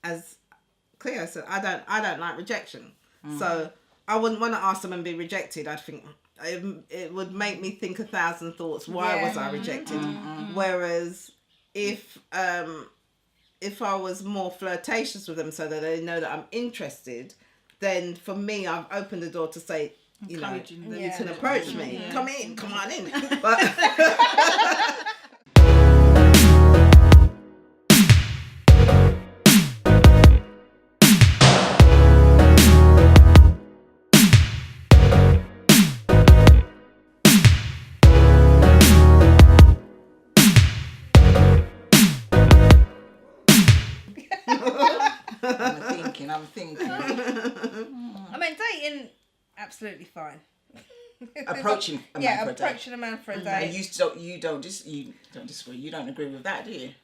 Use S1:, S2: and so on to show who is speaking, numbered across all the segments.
S1: as Cleo said, I don't like rejection. So I wouldn't want to ask someone and be rejected. I'd think it would make me think 1,000 thoughts. Why was I rejected? Whereas if I was more flirtatious with them so that they know that I'm interested, then for me, I've opened the door to say, you know, you can approach me. Yeah. Come on in. But
S2: I'm thinking.
S3: I mean, dating, absolutely fine.
S2: Approaching a man for a date.
S3: Approaching a man for a date.
S2: And you don't disagree. You don't agree with that, do you?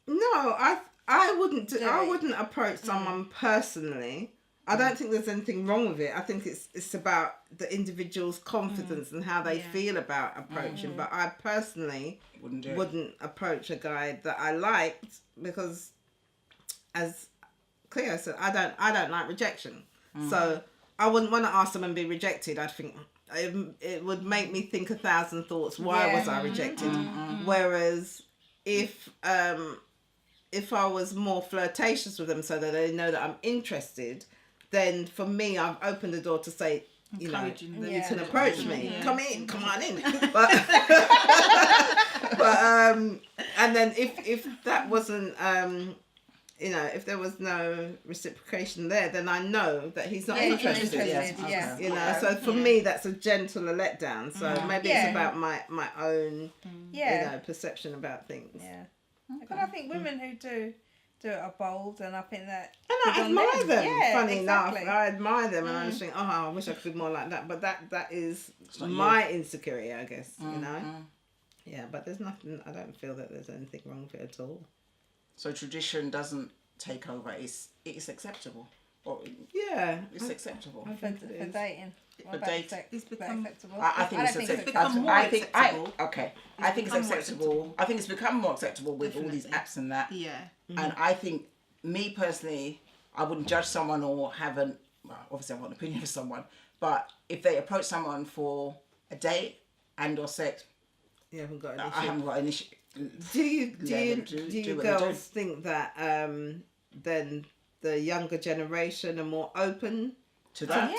S1: No, I wouldn't. I wouldn't approach someone personally. I don't think there's anything wrong with it. I think it's about the individual's confidence and how they feel about approaching. But I personally wouldn't approach a guy that I liked because, as Cleo said, I don't like rejection. So I wouldn't want to ask someone and be rejected. I'd think it would make me think 1,000 thoughts. Why was I rejected? Whereas if I was more flirtatious with them so that they know that I'm interested, then for me, I've opened the door to say, you know, you can approach me. Yeah. Come on in. But and then if that wasn't you know, if there was no reciprocation there, then I know that he's not interested.
S3: Yeah.
S1: You know, so for me, that's a gentler letdown. So maybe it's about my own, you know, perception about things.
S3: Yeah. Okay. But I think women who do it are bold, and I think that.
S1: And I admire them.
S3: Yeah,
S1: funny
S3: exactly.
S1: enough, I admire them, and I just think, oh, I wish I could be more like that. But that is my insecurity, I guess. You know. Yeah, but there's nothing. I don't feel that there's anything wrong with it at all.
S2: So tradition doesn't take over. It's acceptable.
S1: Yeah,
S2: it's acceptable
S3: for dating.
S2: For dating,
S3: it's become acceptable.
S2: I think it's acceptable. I think it's acceptable. I think it's become more acceptable with all these apps and that.
S4: Yeah.
S2: And I think, me personally, I wouldn't judge someone or obviously I want an opinion of someone, but if they approach someone for a date and or sex,
S1: you haven't got an issue.
S2: I haven't got an issue.
S1: Do you girls think that then the younger generation are more open
S2: to that?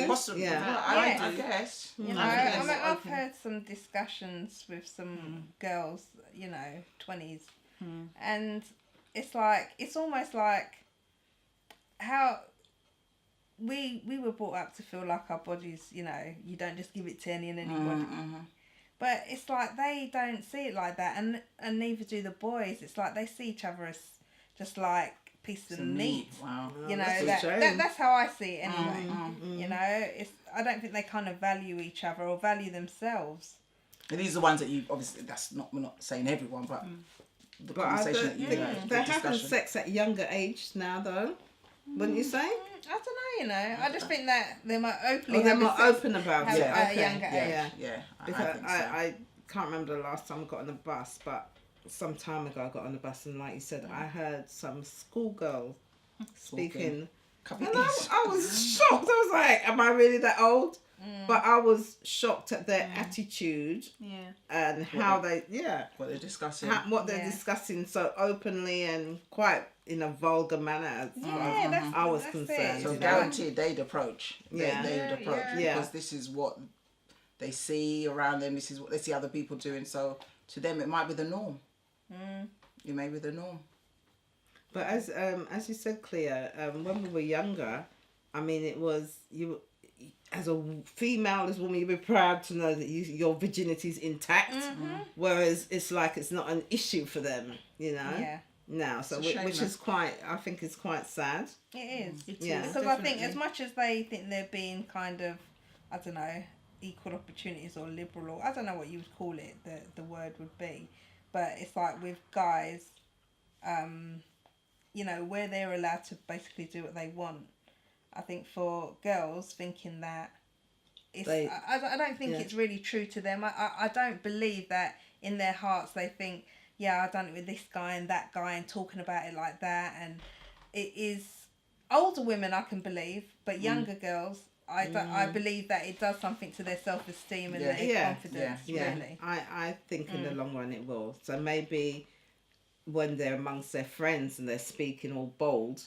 S1: Possibly. Yeah.
S2: I guess.
S3: You know, I mean, I've heard some discussions with some girls, you know, 20s, and it's almost like how we were brought up to feel like our bodies, you know, you don't just give it to anybody. But it's like they don't see it like that, and neither do the boys. It's like they see each other as just like pieces of meat.
S2: Wow.
S3: You know, that's how I see it anyway. You know, I don't think they kind of value each other or value themselves.
S2: And these are the ones that you obviously. We're not saying everyone, but the conversation that you had.
S1: They're having sex at younger age now, though. Wouldn't you say?
S3: I don't know, you know. I just think that they're more open.
S1: They're more open about it
S3: at a younger age.
S2: Yeah.
S1: Because I can't remember the last time I got on a bus, but some time ago I got on a bus, and like you said, I heard some schoolgirl speaking. And I was shocked. I was like, am I really that old? But I was shocked at their attitude and how
S2: what they're discussing.
S1: What they're discussing so openly and quite in a vulgar manner as I was concerned.
S2: So guaranteed they'd approach. They'd approach because this is what they see around them. This is what they see other people doing. So to them, it might be the norm. It may be the norm.
S1: But as you said, Cleo, when we were younger, I mean, it was you. As a female, as a woman, you'd be proud to know that your virginity is intact. Whereas it's like it's not an issue for them, you know.
S3: Yeah.
S1: Now, so which is quite, I think, is quite sad.
S3: It is.
S1: Because
S3: definitely. I think as much as they think they're being kind of, I don't know, equal opportunities or liberal, or I don't know what you would call it. The word would be, but it's like with guys, you know, where they're allowed to basically do what they want. I think for girls thinking that I don't think it's really true to them. I don't believe that in their hearts they think, yeah, I've done it with this guy and that guy and talking about it like that, and it is older women I can believe, but younger girls, I believe that it does something to their self-esteem and their confidence.
S1: Yeah.
S3: Really.
S1: I think in the long run it will. So maybe when they're amongst their friends and they're speaking all bold,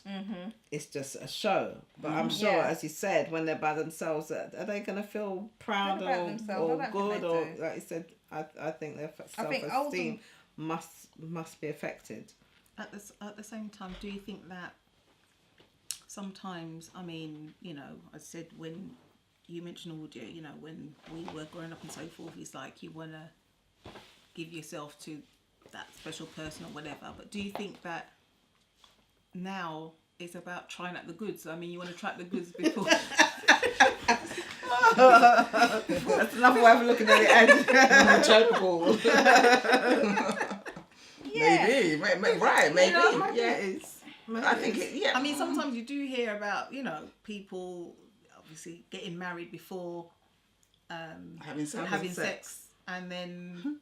S1: it's just a show. But I'm sure, as you said, when they're by themselves, are they going to feel proud or good? Or, like you said, I think their self-esteem must be affected.
S4: At the same time, do you think that sometimes, I mean, you know, I said when you mentioned audio, you know, when we were growing up and so forth, it's like you want to give yourself to that special person or whatever. But do you think that now it's about trying out the goods? I mean, you want to try out the goods before.
S1: That's another way of looking at it.
S2: Unachievable.
S3: Yeah.
S2: Maybe, right? Maybe,
S1: Yeah, it is.
S2: I think it,
S4: I mean, sometimes you do hear about, you know, people obviously getting married before
S2: having
S4: sex, and then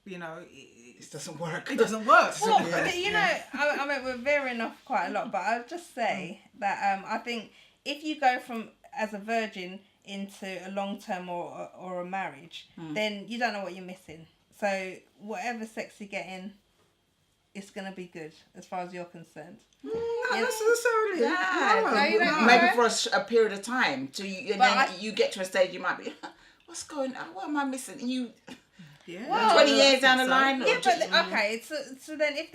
S4: you know
S2: it doesn't work.
S4: It doesn't work.
S3: Well, you know, I mean, we're veering off quite a lot, but I'll just say that I think if you go from as a virgin into a long-term or a marriage, then you don't know what you're missing. So whatever sex you're getting, it's going to be good as far as you're concerned.
S1: Not necessarily.
S3: No.
S2: Maybe for a period of time. You get to a stage you might be, what's going on? What am I missing? You, 20 years down the line.
S3: Yeah, but okay. So then if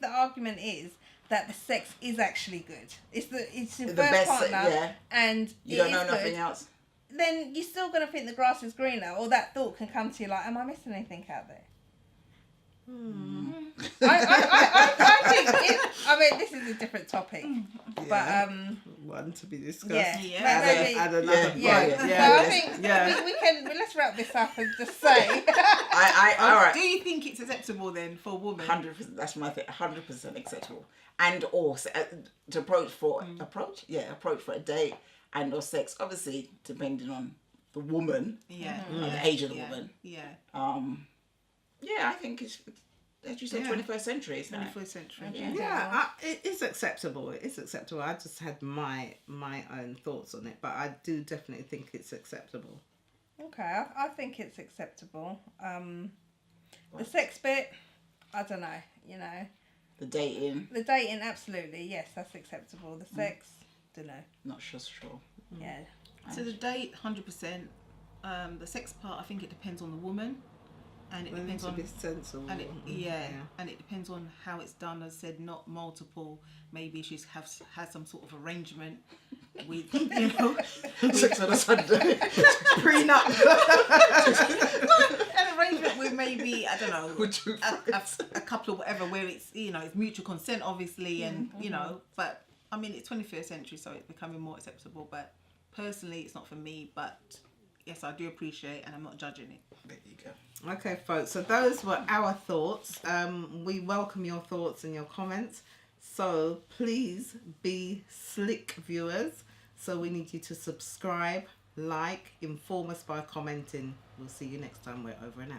S3: the argument is that the sex is actually good, it's your
S2: the
S3: first
S2: best,
S3: partner, and
S2: you don't know nothing else.
S3: Then you're still gonna think the grass is greener, or that thought can come to you like, am I missing anything out there? I think I mean, this is a different topic, but
S1: one to be discussed.
S3: At
S1: another point.
S3: So I think we can let's wrap this up and just say.
S2: All right.
S4: Do you think it's acceptable then for a woman?
S2: 100%. That's my thing. 100% acceptable. And also to approach for a date and or sex. Obviously, depending on the woman. The age of the woman. I think it's, as you said, 21st century.
S4: 21st century.
S1: It is acceptable. It is acceptable. I just had my own thoughts on it, but I do definitely think it's acceptable.
S3: Okay, I think it's acceptable. The sex bit, I don't know. You know.
S2: The dating,
S3: absolutely, yes, that's acceptable. The sex, don't know.
S2: Not sure.
S3: Yeah.
S4: So the date, 100%. The sex part, I think it depends on the woman, and it depends on
S1: sensible.
S4: And and it depends on how it's done. As I said, not multiple. Maybe she has some sort of arrangement with, you know,
S2: sex on a Sunday,
S1: prenup.
S4: An arrangement with maybe, I don't know, a couple or whatever, where it's, you know, it's mutual consent, obviously, and you know. But I mean, it's 21st century, so it's becoming more acceptable. But personally, it's not for me. But yes, I do appreciate, and I'm not judging it.
S2: There you go.
S1: Okay, folks, so those were our thoughts. We welcome your thoughts and your comments. So please be slick, viewers. So we need you to subscribe, like, inform us by commenting. We'll see you next time. We're over and out.